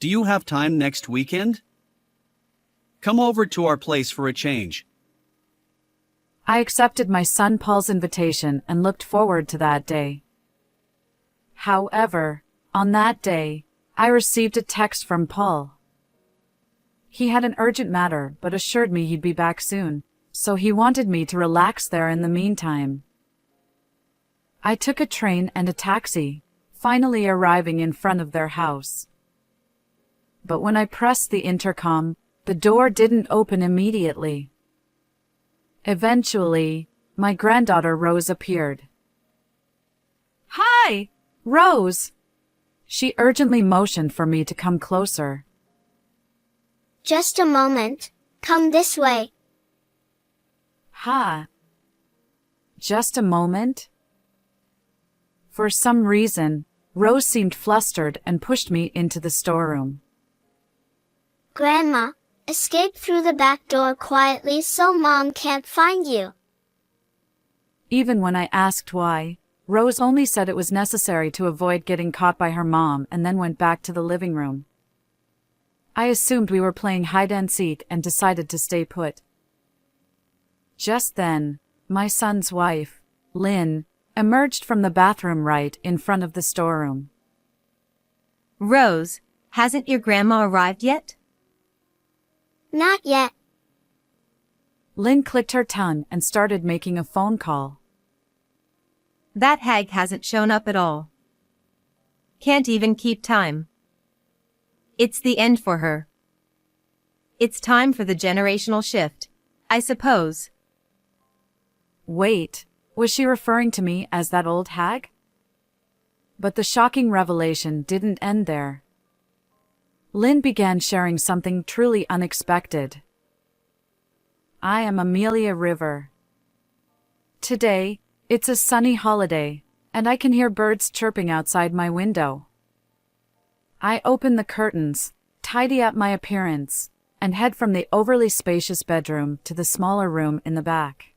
Do you have time next weekend? Come over to our place for a change. I accepted my son Paul's invitation and looked forward to that day. However, on that day, I received a text from Paul. He had an urgent matter but assured me he'd be back soon, so he wanted me to relax there in the meantime. I took a train and a taxi, finally arriving in front of their house. But when I pressed the intercom, the door didn't open immediately. Eventually, my granddaughter Rose appeared. "Hi, Rose!" She urgently motioned for me to come closer. Just a moment. Come this way. "Ha. Just a moment?" For some reason, Rose seemed flustered and pushed me into the storeroom. Grandma, escape through the back door quietly so Mom can't find you. Even when I asked why, Rose only said it was necessary to avoid getting caught by her mom and then went back to the living room. I assumed we were playing hide and seek and decided to stay put. Just then, my son's wife, Lynn, emerged from the bathroom right in front of the storeroom. Rose, hasn't your grandma arrived yet? Not yet. Lynn clicked her tongue and started making a phone call. That hag hasn't shown up at all. Can't even keep time. It's the end for her. It's time for the generational shift, I suppose. Wait, was she referring to me as that old hag? But the shocking revelation didn't end there. Lynn began sharing something truly unexpected. I am Amelia River. Today, it's a sunny holiday, and I can hear birds chirping outside my window. I open the curtains, tidy up my appearance, and head from the overly spacious bedroom to the smaller room in the back.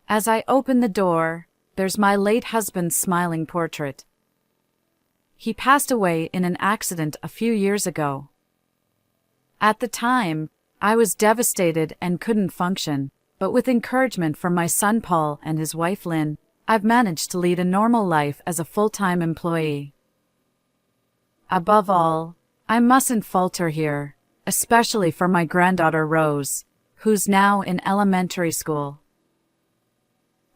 As I open the door, there's my late husband's smiling portrait. He passed away in an accident a few years ago. At the time, I was devastated and couldn't function, but with encouragement from my son Paul and his wife Lynn, I've managed to lead a normal life as a full-time employee. Above all, I mustn't falter here, especially for my granddaughter Rose, who's now in elementary school.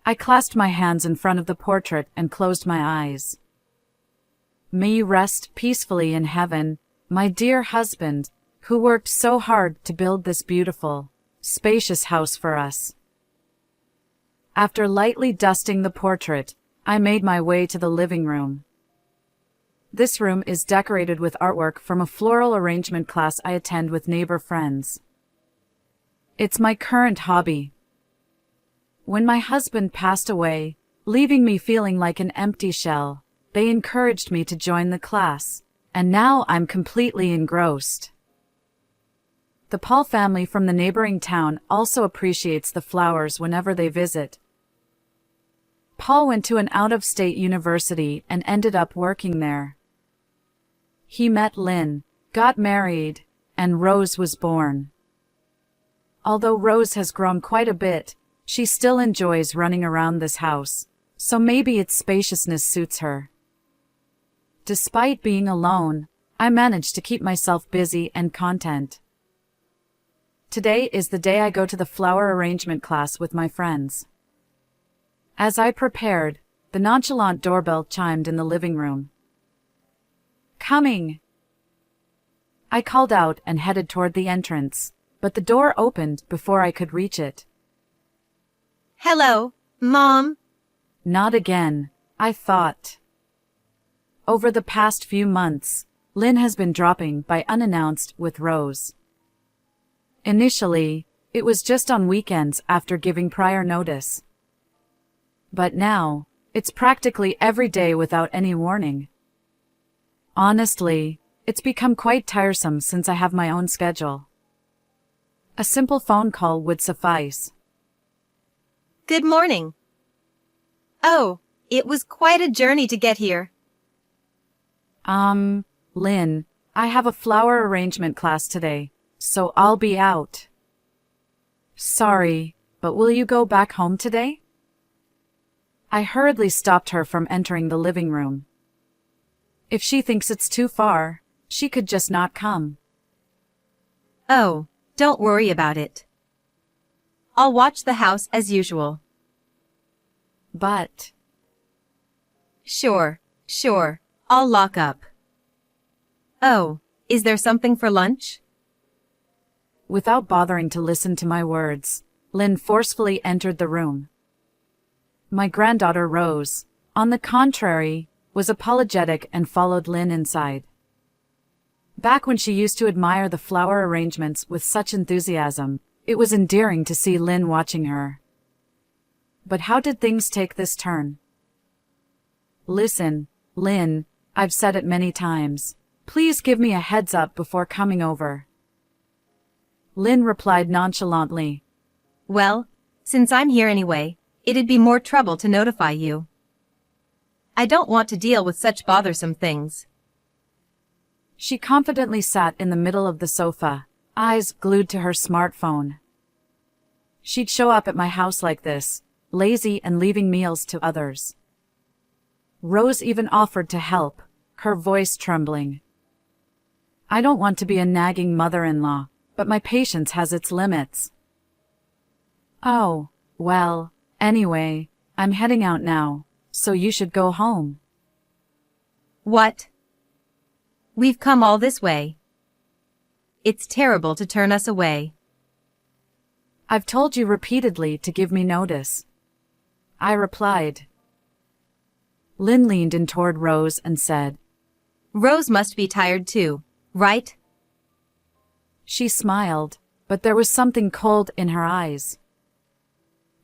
I clasped my hands in front of the portrait and closed my eyes. May you rest peacefully in heaven, my dear husband, who worked so hard to build this beautiful, spacious house for us. After lightly dusting the portrait, I made my way to the living room. This room is decorated with artwork from a floral arrangement class I attend with neighbor friends. It's my current hobby. When my husband passed away, leaving me feeling like an empty shell, they encouraged me to join the class, and now I'm completely engrossed. The Paul family from the neighboring town also appreciates the flowers whenever they visit. Paul went to an out-of-state university and ended up working there. He met Lynn, got married, and Rose was born. Although Rose has grown quite a bit, she still enjoys running around this house, so maybe its spaciousness suits her. Despite being alone, I managed to keep myself busy and content. Today is the day I go to the flower arrangement class with my friends. As I prepared, the nonchalant doorbell chimed in the living room. "Coming!" I called out and headed toward the entrance, but the door opened before I could reach it. Hello, Mom. Not again, I thought. Over the past few months, Lynn has been dropping by unannounced with Rose. Initially, it was just on weekends after giving prior notice. But now, it's practically every day without any warning. Honestly, it's become quite tiresome since I have my own schedule. A simple phone call would suffice. Good morning. Oh, it was quite a journey to get here. Lynn, I have a flower arrangement class today, so I'll be out. Sorry, but will you go back home today? I hurriedly stopped her from entering the living room. If she thinks it's too far, she could just not come. Oh, don't worry about it. I'll watch the house as usual. But... Sure, I'll lock up. Oh, is there something for lunch? Without bothering to listen to my words, Lynn forcefully entered the room. My granddaughter Rose, on the contrary, was apologetic and followed Lynn inside. Back when she used to admire the flower arrangements with such enthusiasm, it was endearing to see Lynn watching her. But how did things take this turn? Listen, Lynn, I've said it many times. Please give me a heads up before coming over. Lynn replied nonchalantly. Well, since I'm here anyway, it'd be more trouble to notify you. I don't want to deal with such bothersome things. She confidently sat in the middle of the sofa, eyes glued to her smartphone. She'd show up at my house like this, lazy and leaving meals to others. Rose even offered to help, her voice trembling. I don't want to be a nagging mother-in-law, but my patience has its limits. Oh, well, anyway, I'm heading out now, so you should go home. What? We've come all this way. It's terrible to turn us away. I've told you repeatedly to give me notice. I replied. Lynn leaned in toward Rose and said, Rose must be tired too, right? She smiled, but there was something cold in her eyes.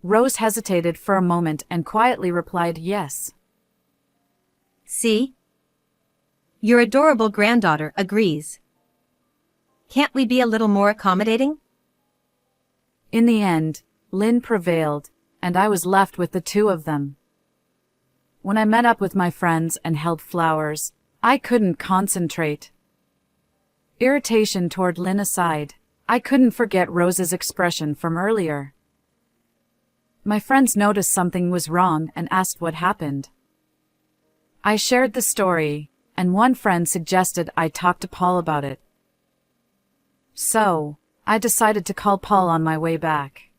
Rose hesitated for a moment and quietly replied yes. See? Your adorable granddaughter agrees. Can't we be a little more accommodating? In the end, Lynn prevailed, and I was left with the two of them. When I met up with my friends and held flowers, I couldn't concentrate. Irritation toward Lynn aside, I couldn't forget Rose's expression from earlier. My friends noticed something was wrong and asked what happened. I shared the story, and one friend suggested I talk to Paul about it. So, I decided to call Paul on my way back.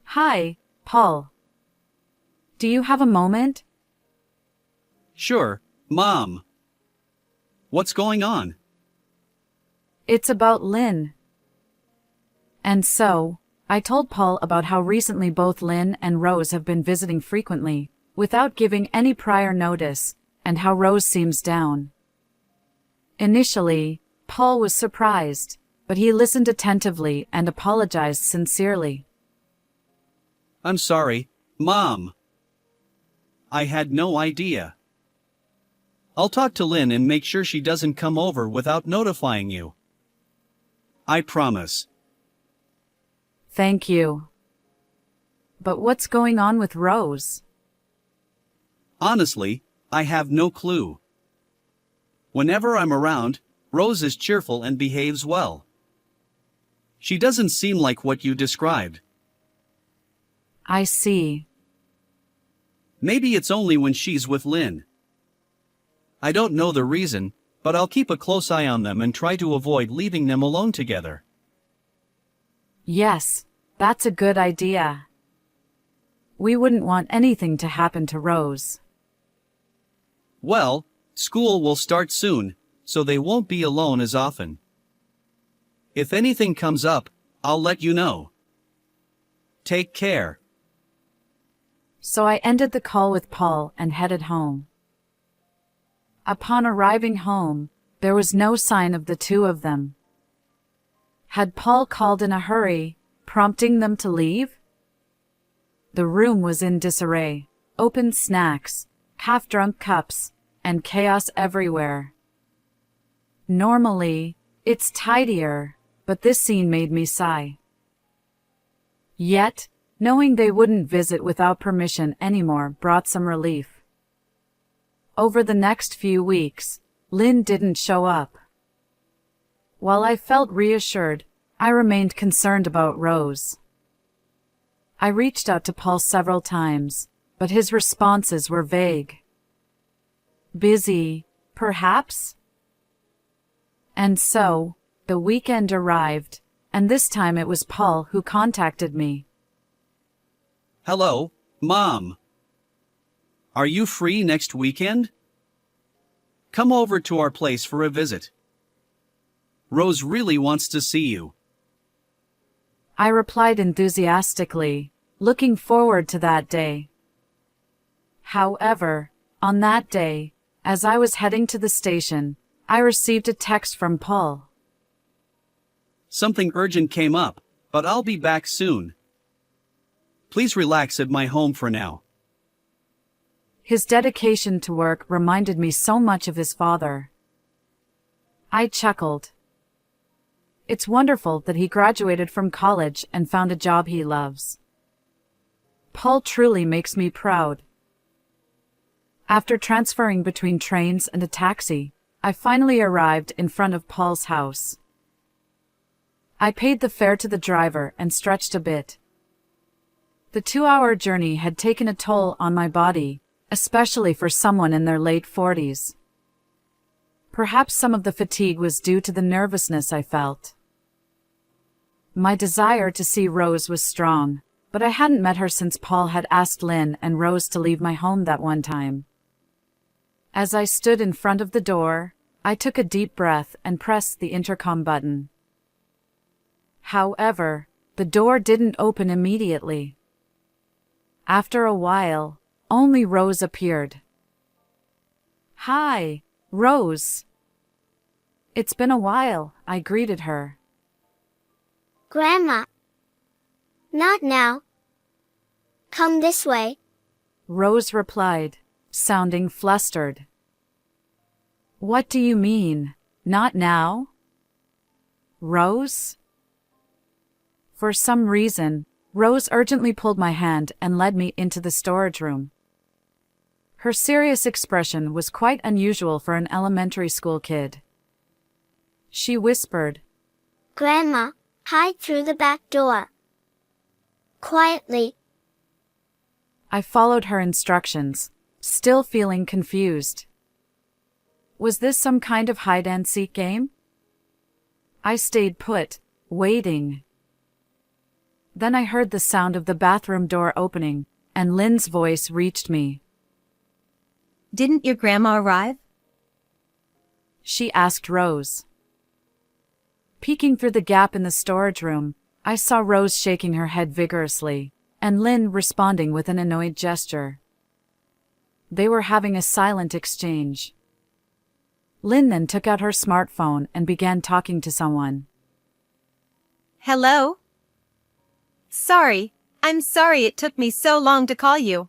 Hi, Paul. Do you have a moment? Sure, Mom. What's going on? It's about Lynn. And so, I told Paul about how recently both Lynn and Rose have been visiting frequently, without giving any prior notice, and how Rose seems down. Initially, Paul was surprised, but he listened attentively and apologized sincerely. I'm sorry, Mom. I had no idea. I'll talk to Lynn and make sure she doesn't come over without notifying you. I promise. Thank you. But what's going on with Rose? Honestly, I have no clue. Whenever I'm around, Rose is cheerful and behaves well. She doesn't seem like what you described. I see. Maybe it's only when she's with Lynn. I don't know the reason, but I'll keep a close eye on them and try to avoid leaving them alone together. Yes, that's a good idea. We wouldn't want anything to happen to Rose. Well, school will start soon, so they won't be alone as often. If anything comes up, I'll let you know. Take care. So I ended the call with Paul and headed home. Upon arriving home, there was no sign of the two of them. Had Paul called in a hurry, prompting them to leave? The room was in disarray, open snacks, half-drunk cups, and chaos everywhere. Normally, it's tidier, but this scene made me sigh. Yet, knowing they wouldn't visit without permission anymore brought some relief. Over the next few weeks, Lynn didn't show up. While I felt reassured, I remained concerned about Rose. I reached out to Paul several times, but his responses were vague. Busy, perhaps? And so, the weekend arrived, and this time it was Paul who contacted me. Hello, Mom. Are you free next weekend? Come over to our place for a visit. Rose really wants to see you. I replied enthusiastically, looking forward to that day. However, on that day, as I was heading to the station, I received a text from Paul. Something urgent came up, but I'll be back soon. Please relax at my home for now. His dedication to work reminded me so much of his father. I chuckled. It's wonderful that he graduated from college and found a job he loves. Paul truly makes me proud. After transferring between trains and a taxi, I finally arrived in front of Paul's house. I paid the fare to the driver and stretched a bit. The 2-hour journey had taken a toll on my body, especially for someone in their late 40s. Perhaps some of the fatigue was due to the nervousness I felt. My desire to see Rose was strong, but I hadn't met her since Paul had asked Lynn and Rose to leave my home that one time. As I stood in front of the door, I took a deep breath and pressed the intercom button. However, the door didn't open immediately. After a while, only Rose appeared. Hi, Rose. It's been a while, I greeted her. Grandma. Not now. Come this way. Rose replied, sounding flustered. What do you mean, not now? Rose? For some reason, Rose urgently pulled my hand and led me into the storage room. Her serious expression was quite unusual for an elementary school kid. She whispered, Grandma, hide through the back door. Quietly. I followed her instructions, still feeling confused. Was this some kind of hide-and-seek game? I stayed put, waiting. Then I heard the sound of the bathroom door opening, and Lynn's voice reached me. Didn't your grandma arrive? She asked Rose. Peeking through the gap in the storage room, I saw Rose shaking her head vigorously, and Lynn responding with an annoyed gesture. They were having a silent exchange. Lynn then took out her smartphone and began talking to someone. Hello? I'm sorry it took me so long to call you.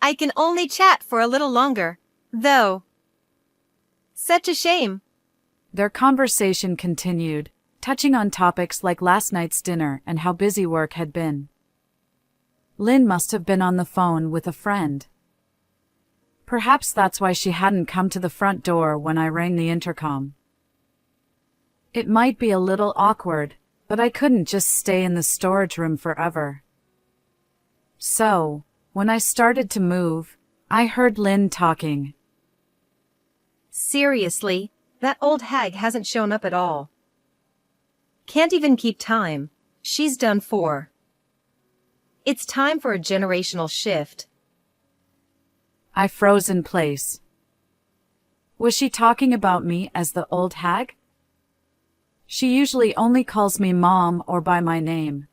I can only chat for a little longer, though. Such a shame. Their conversation continued, touching on topics like last night's dinner and how busy work had been. Lynn must have been on the phone with a friend. Perhaps that's why she hadn't come to the front door when I rang the intercom. It might be a little awkward, but I couldn't just stay in the storage room forever. So, when I started to move, I heard Lynn talking. Seriously, that old hag hasn't shown up at all. Can't even keep time. She's done for. It's time for a generational shift. I froze in place. Was she talking about me as the old hag? She usually only calls me Mom or by my name.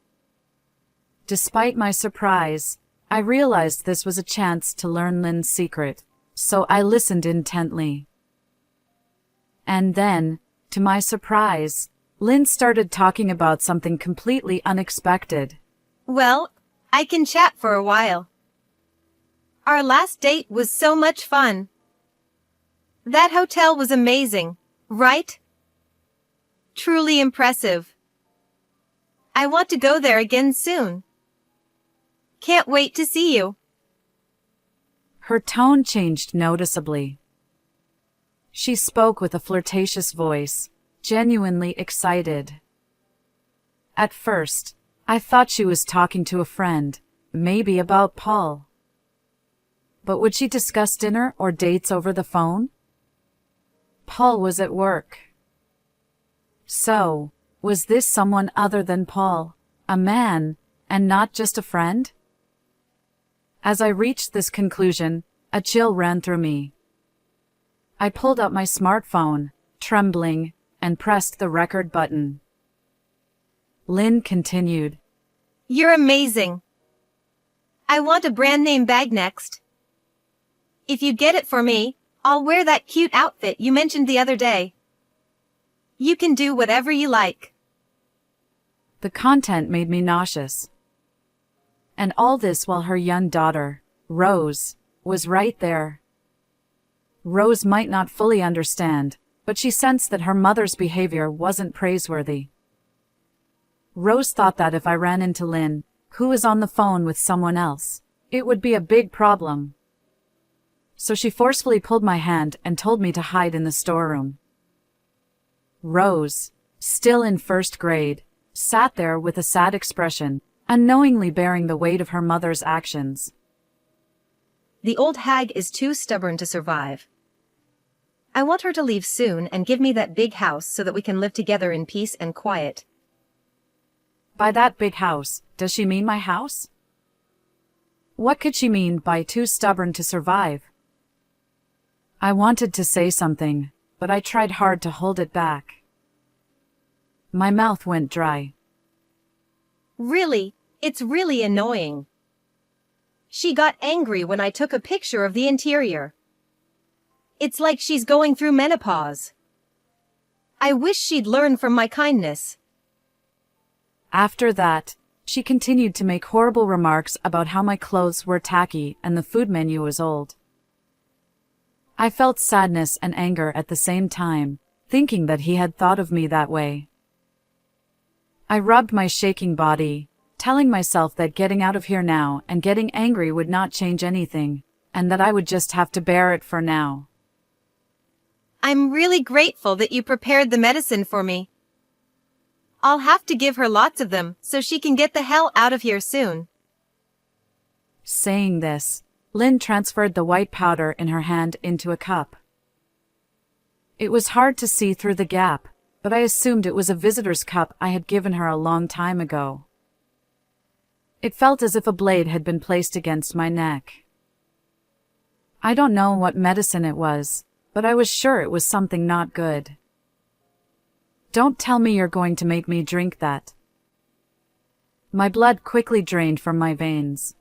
Despite my surprise, I realized this was a chance to learn Lynn's secret, so I listened intently. And then, to my surprise, Lynn started talking about something completely unexpected. Well, I can chat for a while. Our last date was so much fun. That hotel was amazing, right? Truly impressive. I want to go there again soon. Can't wait to see you. Her tone changed noticeably. She spoke with a flirtatious voice, genuinely excited. At first, I thought she was talking to a friend, maybe about Paul. But would she discuss dinner or dates over the phone? Paul was at work. So, was this someone other than Paul, a man, and not just a friend? As I reached this conclusion, a chill ran through me. I pulled out my smartphone, trembling, and pressed the record button. Lynn continued. You're amazing. I want a brand name bag next. If you get it for me, I'll wear that cute outfit you mentioned the other day. You can do whatever you like. The content made me nauseous. And all this while her young daughter, Rose, was right there. Rose might not fully understand, but she sensed that her mother's behavior wasn't praiseworthy. Rose thought that if I ran into Lynn, who was on the phone with someone else, it would be a big problem. So she forcefully pulled my hand and told me to hide in the storeroom. Rose, still in first grade, sat there with a sad expression, unknowingly bearing the weight of her mother's actions. The old hag is too stubborn to survive. I want her to leave soon and give me that big house so that we can live together in peace and quiet. By that big house, does she mean my house? What could she mean by too stubborn to survive? I wanted to say something, but I tried hard to hold it back. My mouth went dry. Really, it's really annoying. She got angry when I took a picture of the interior. It's like she's going through menopause. I wish she'd learn from my kindness. After that, she continued to make horrible remarks about how my clothes were tacky and the food menu was old. I felt sadness and anger at the same time, thinking that he had thought of me that way. I rubbed my shaking body, telling myself that getting out of here now and getting angry would not change anything, and that I would just have to bear it for now. I'm really grateful that you prepared the medicine for me. I'll have to give her lots of them so she can get the hell out of here soon. Saying this, Lynn transferred the white powder in her hand into a cup. It was hard to see through the gap, but I assumed it was a visitor's cup I had given her a long time ago. It felt as if a blade had been placed against my neck. I don't know what medicine it was, but I was sure it was something not good. Don't tell me you're going to make me drink that. My blood quickly drained from my veins.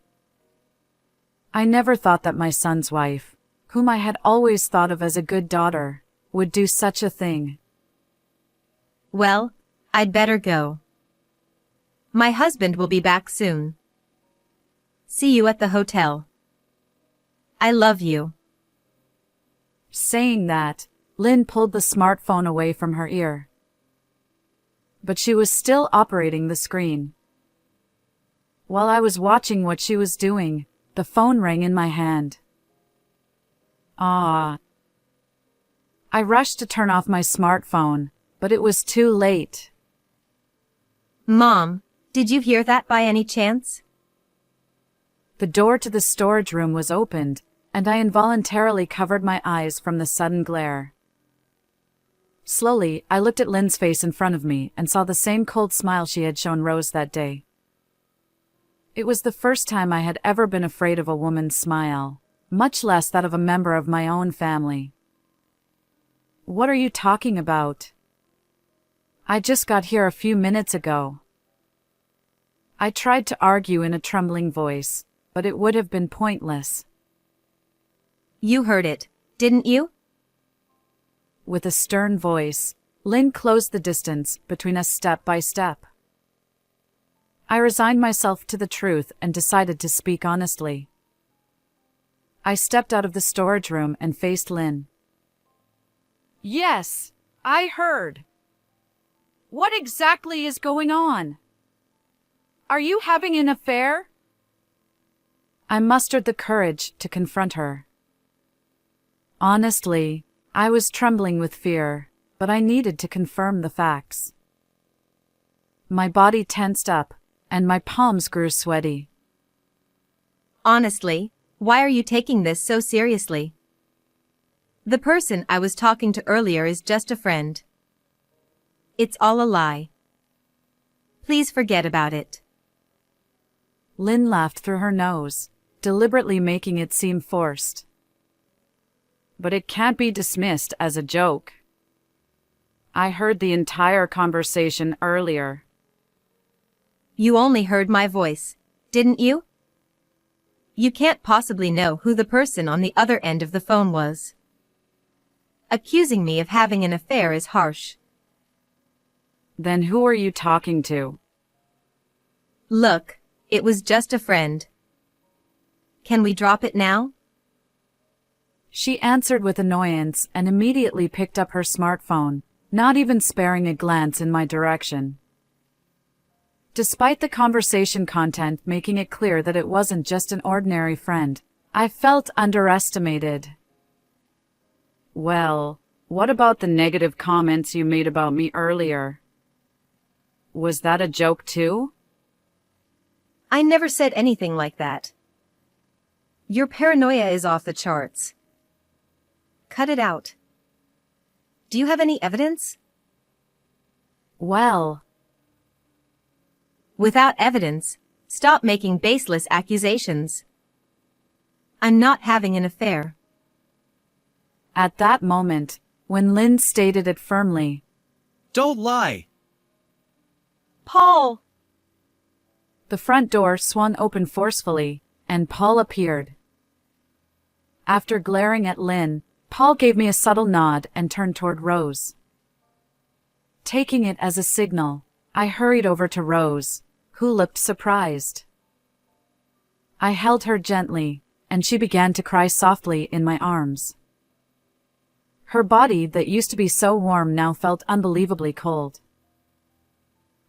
I never thought that my son's wife, whom I had always thought of as a good daughter, would do such a thing. Well, I'd better go. My husband will be back soon. See you at the hotel. I love you. Saying that, Lynn pulled the smartphone away from her ear. But she was still operating the screen. While I was watching what she was doing, the phone rang in my hand. Ah. I rushed to turn off my smartphone, but it was too late. Mom, did you hear that by any chance? The door to the storage room was opened, and I involuntarily covered my eyes from the sudden glare. Slowly, I looked at Lynn's face in front of me and saw the same cold smile she had shown Rose that day. It was the first time I had ever been afraid of a woman's smile, much less that of a member of my own family. What are you talking about? I just got here a few minutes ago. I tried to argue in a trembling voice, but it would have been pointless. You heard it, didn't you? With a stern voice, Lynn closed the distance between us step by step. I resigned myself to the truth and decided to speak honestly. I stepped out of the storage room and faced Lynn. Yes, I heard. What exactly is going on? Are you having an affair? I mustered the courage to confront her. Honestly, I was trembling with fear, but I needed to confirm the facts. My body tensed up, and my palms grew sweaty. Honestly, why are you taking this so seriously? The person I was talking to earlier is just a friend. It's all a lie. Please forget about it. Lynn laughed through her nose, deliberately making it seem forced. But it can't be dismissed as a joke. I heard the entire conversation earlier. You only heard my voice, didn't you? You can't possibly know who the person on the other end of the phone was. Accusing me of having an affair is harsh. Then who are you talking to? Look, it was just a friend. Can we drop it now? She answered with annoyance and immediately picked up her smartphone, not even sparing a glance in my direction. Despite the conversation content making it clear that it wasn't just an ordinary friend, I felt underestimated. Well, what about the negative comments you made about me earlier? Was that a joke too? I never said anything like that. Your paranoia is off the charts. Cut it out. Do you have any evidence? Well, without evidence, stop making baseless accusations. I'm not having an affair. at that moment, when Lynn stated it firmly, Don't lie. Paul! the front door swung open forcefully, and Paul appeared. After glaring at Lynn, Paul gave me a subtle nod and turned toward Rose. Taking it as a signal, I hurried over to Rose, who looked surprised. I held her gently, and she began to cry softly in my arms. Her body that used to be so warm now felt unbelievably cold.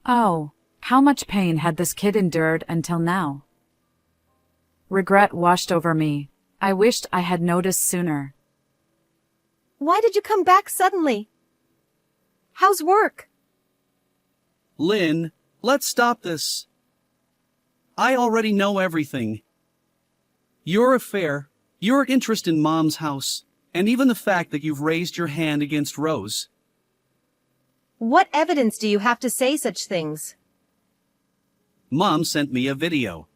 Oh, how much pain had this kid endured until now? Regret washed over me. I wished I had noticed sooner. Why did you come back suddenly? How's work? Lynn, let's stop this. I already know everything. Your affair, your interest in Mom's house, and even the fact that you've raised your hand against Rose. What evidence do you have to say such things? Mom sent me a video.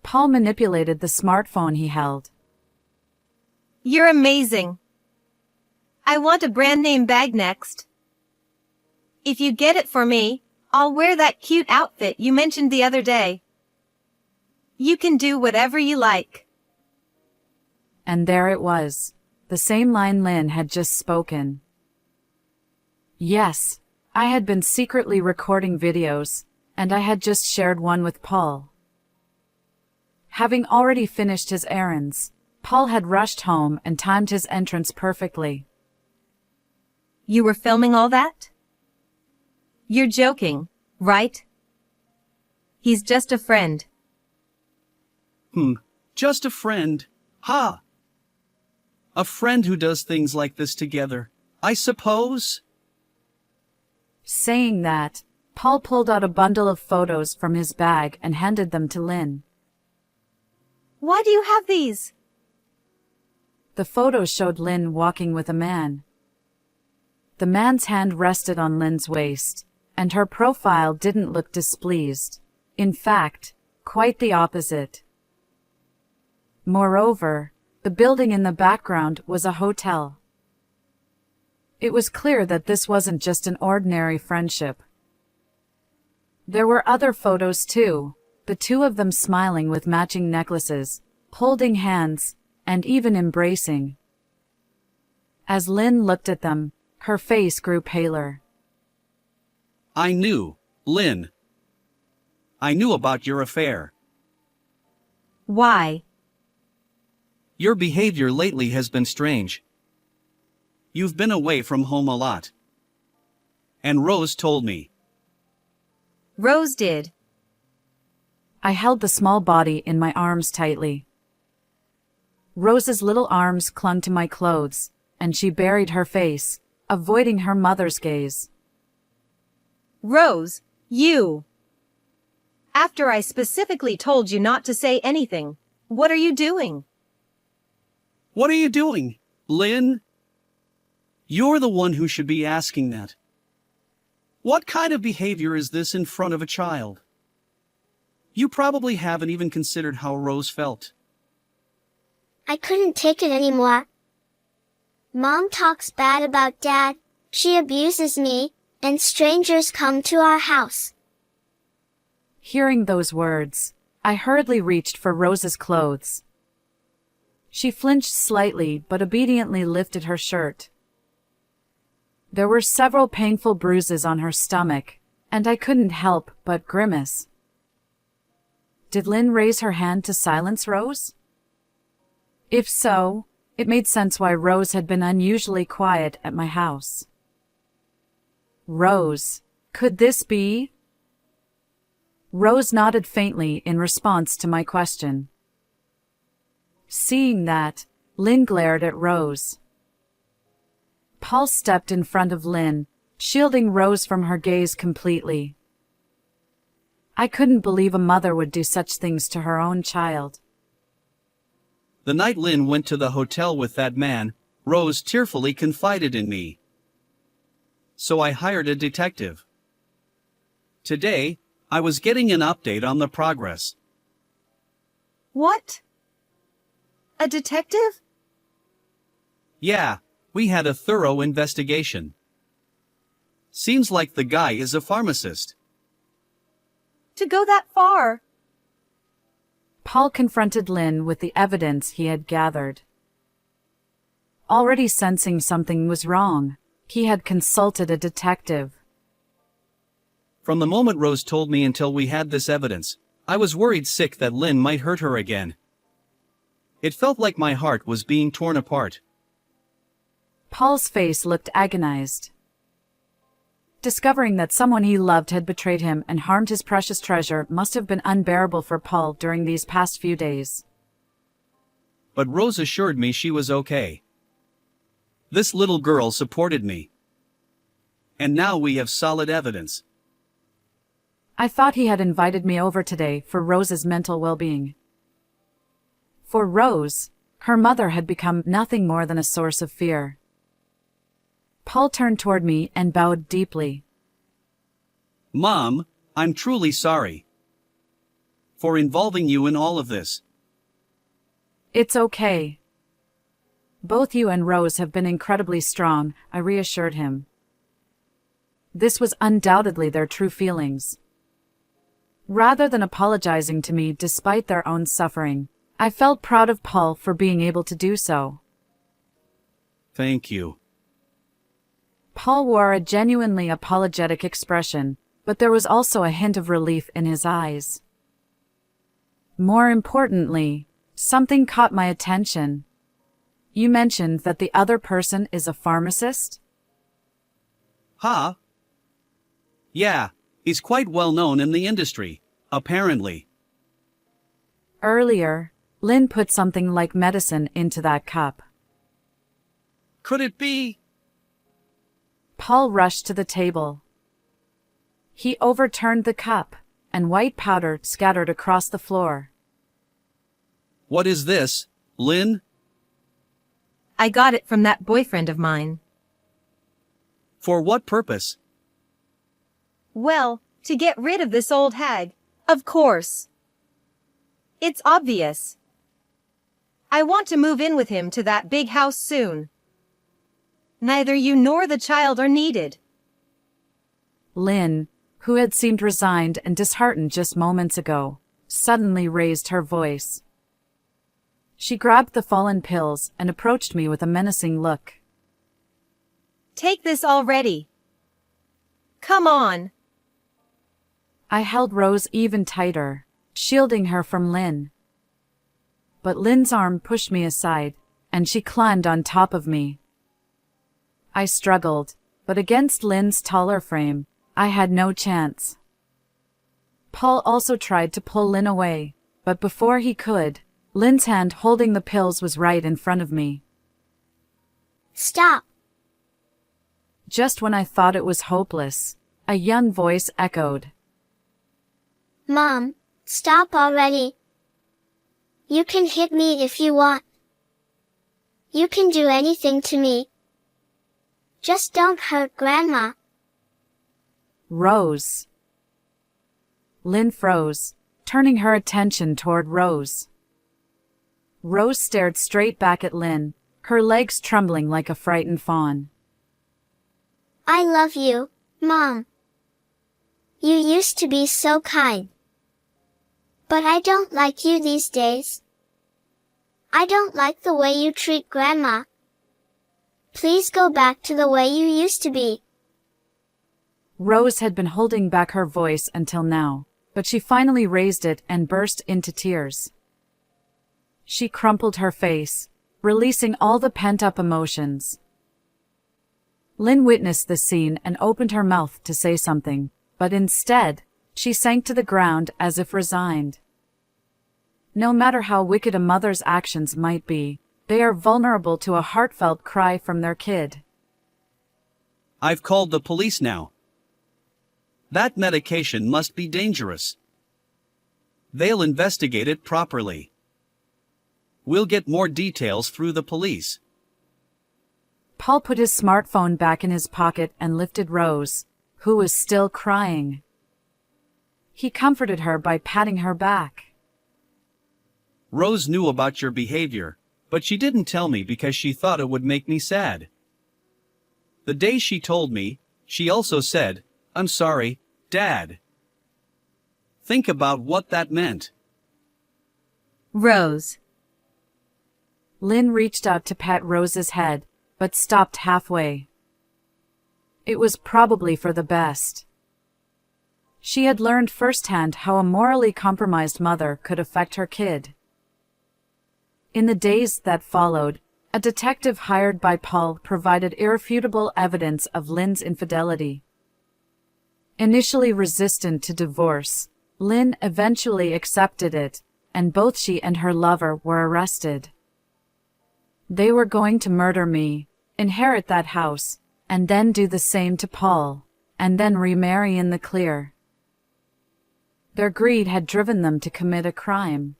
Paul manipulated the smartphone he held. You're amazing. I want a brand name bag next. If you get it for me, I'll wear that cute outfit you mentioned the other day. You can do whatever you like. And there it was, the same line Lynn had just spoken. Yes, I had been secretly recording videos, and I had just shared one with Paul. Having already finished his errands, Paul had rushed home and timed his entrance perfectly. You were filming all that? You're joking, right? He's just a friend. Just a friend. Ha! A friend who does things like this together, I suppose? Saying that, Paul pulled out a bundle of photos from his bag and handed them to Lynn. Why do you have these? The photos showed Lynn walking with a man. The man's hand rested on Lynn's waist, and her profile didn't look displeased. In fact, quite the opposite. Moreover, the building in the background was a hotel. It was clear that this wasn't just an ordinary friendship. There were other photos too, the two of them smiling with matching necklaces, holding hands, and even embracing. As Lynn looked at them, her face grew paler. I knew, Lynn. I knew about your affair. Why? Your behavior lately has been strange. You've been away from home a lot. And Rose told me. Rose did. I held the small body in my arms tightly. Rose's little arms clung to my clothes, and she buried her face, avoiding her mother's gaze. Rose, you! After I specifically told you not to say anything, what are you doing? What are you doing, Lynn? You're the one who should be asking that. What kind of behavior is this in front of a child? You probably haven't even considered how Rose felt. I couldn't take it anymore. Mom talks bad about Dad, she abuses me, and strangers come to our house. Hearing those words, I hurriedly reached for Rose's clothes. She flinched slightly but obediently lifted her shirt. There were several painful bruises on her stomach, and I couldn't help but grimace. Did Lynn raise her hand to silence Rose? If so, it made sense why Rose had been unusually quiet at my house. Rose, could this be? Rose nodded faintly in response to my question. Seeing that, Lynn glared at Rose. Paul stepped in front of Lynn, shielding Rose from her gaze completely. I couldn't believe a mother would do such things to her own child. The night Lynn went to the hotel with that man, Rose tearfully confided in me. So I hired a detective. Today, I was getting an update on the progress. What? A detective? Yeah, we had a thorough investigation. Seems like the guy is a pharmacist. To go that far? Paul confronted Lynn with the evidence he had gathered. Already sensing something was wrong, he had consulted a detective. From the moment Rose told me until we had this evidence, I was worried sick that Lynn might hurt her again. It felt like my heart was being torn apart. Paul's face looked agonized. Discovering that someone he loved had betrayed him and harmed his precious treasure must have been unbearable for Paul during these past few days. But Rose assured me she was okay. This little girl supported me. And now we have solid evidence. I thought he had invited me over today for Rose's mental well-being. For Rose, her mother had become nothing more than a source of fear. Paul turned toward me and bowed deeply. Mom, I'm truly sorry for involving you in all of this. It's okay. Both you and Rose have been incredibly strong, I reassured him. This was undoubtedly their true feelings. Rather than apologizing to me despite their own suffering, I felt proud of Paul for being able to do so. Thank you. Paul wore a genuinely apologetic expression, but there was also a hint of relief in his eyes. More importantly, something caught my attention. You mentioned that the other person is a pharmacist? Huh? Yeah, he's quite well known in the industry, apparently. Earlier, Lynn put something like medicine into that cup. Could it be? Paul rushed to the table. He overturned the cup, and white powder scattered across the floor. What is this, Lynn? I got it from that boyfriend of mine. For what purpose? Well, to get rid of this old hag, of course. It's obvious. I want to move in with him to that big house soon. Neither you nor the child are needed. Lynn, who had seemed resigned and disheartened just moments ago, suddenly raised her voice. She grabbed the fallen pills and approached me with a menacing look. Take this already. Come on. I held Rose even tighter, shielding her from Lynn. But Lynn's arm pushed me aside, and she climbed on top of me. I struggled, but against Lynn's taller frame, I had no chance. Paul also tried to pull Lynn away, but before he could, Lynn's hand holding the pills was right in front of me. stop. Just when I thought it was hopeless, a young voice echoed. Mom, stop already. You can hit me if you want. You can do anything to me. Just don't hurt Grandma. Rose. Lynn froze, turning her attention toward Rose. Rose stared straight back at Lynn, her legs trembling like a frightened fawn. I love you, Mom. You used to be so kind. But I don't like you these days. I don't like the way you treat Grandma. Please go back to the way you used to be. Rose had been holding back her voice until now, but she finally raised it and burst into tears. She crumpled her face, releasing all the pent-up emotions. Lynn witnessed the scene and opened her mouth to say something, but instead, she sank to the ground as if resigned. No matter how wicked a mother's actions might be, they are vulnerable to a heartfelt cry from their kid. I've called the police now. That medication must be dangerous. They'll investigate it properly. We'll get more details through the police. Paul put his smartphone back in his pocket and lifted Rose, who was still crying. He comforted her by patting her back. Rose knew about your behavior, but she didn't tell me because she thought it would make me sad. The day she told me, she also said, "I'm sorry, Dad." Think about what that meant. Rose. Lynn reached out to pat Rose's head, but stopped halfway. It was probably for the best. She had learned firsthand how a morally compromised mother could affect her kid. In the days that followed, a detective hired by Paul provided irrefutable evidence of Lynn's infidelity. Initially resistant to divorce, Lynn eventually accepted it, and both she and her lover were arrested. They were going to murder me, inherit that house, and then do the same to Paul, and then remarry in the clear. Their greed had driven them to commit a crime.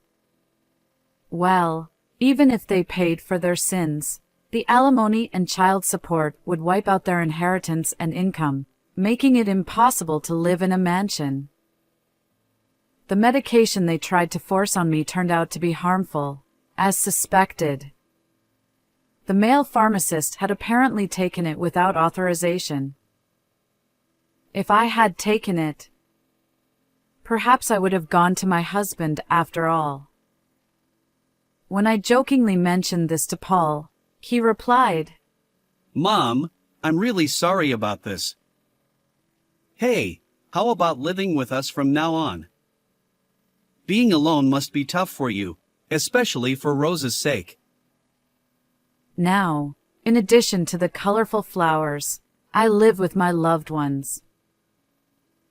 Well, even if they paid for their sins, the alimony and child support would wipe out their inheritance and income, making it impossible to live in a mansion. The medication they tried to force on me turned out to be harmful, as suspected. The male pharmacist had apparently taken it without authorization. If I had taken it, perhaps I would have gone to my husband after all. When I jokingly mentioned this to Paul, he replied, "Mom, I'm really sorry about this. Hey, how about living with us from now on? Being alone must be tough for you, especially for Rose's sake." Now, in addition to the colorful flowers, I live with my loved ones.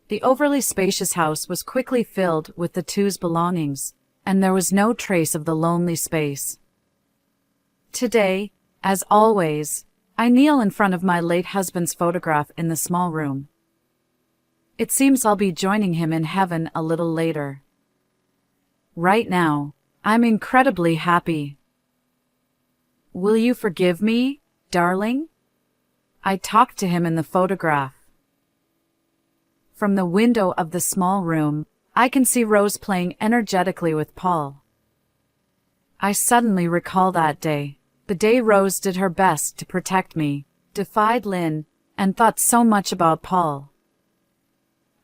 The overly spacious house was quickly filled with the two's belongings, and there was no trace of the lonely space. Today, as always, I kneel in front of my late husband's photograph in the small room. It seems I'll be joining him in heaven a little later. Right now, I'm incredibly happy. "Will you forgive me, darling?" I talked to him in the photograph. From the window of the small room, I can see Rose playing energetically with Paul. I suddenly recall that day, the day Rose did her best to protect me, defied Lynn, and thought so much about Paul.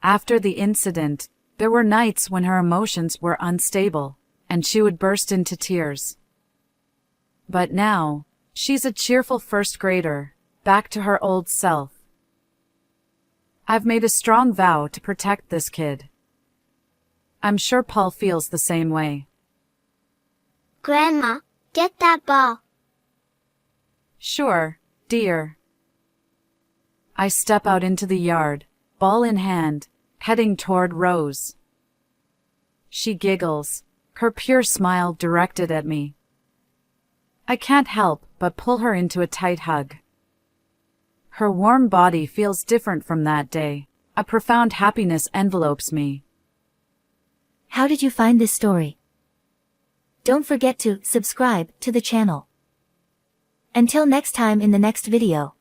After the incident, there were nights when her emotions were unstable, and she would burst into tears. But now, she's a cheerful first grader, back to her old self. I've made a strong vow to protect this kid. I'm sure Paul feels the same way. Grandma, get that ball. Sure, dear. I step out into the yard, ball in hand, heading toward Rose. She giggles, her pure smile directed at me. I can't help but pull her into a tight hug. Her warm body feels different from that day. A profound happiness envelopes me. How did you find this story? Don't forget to subscribe to the channel. Until next time in the next video.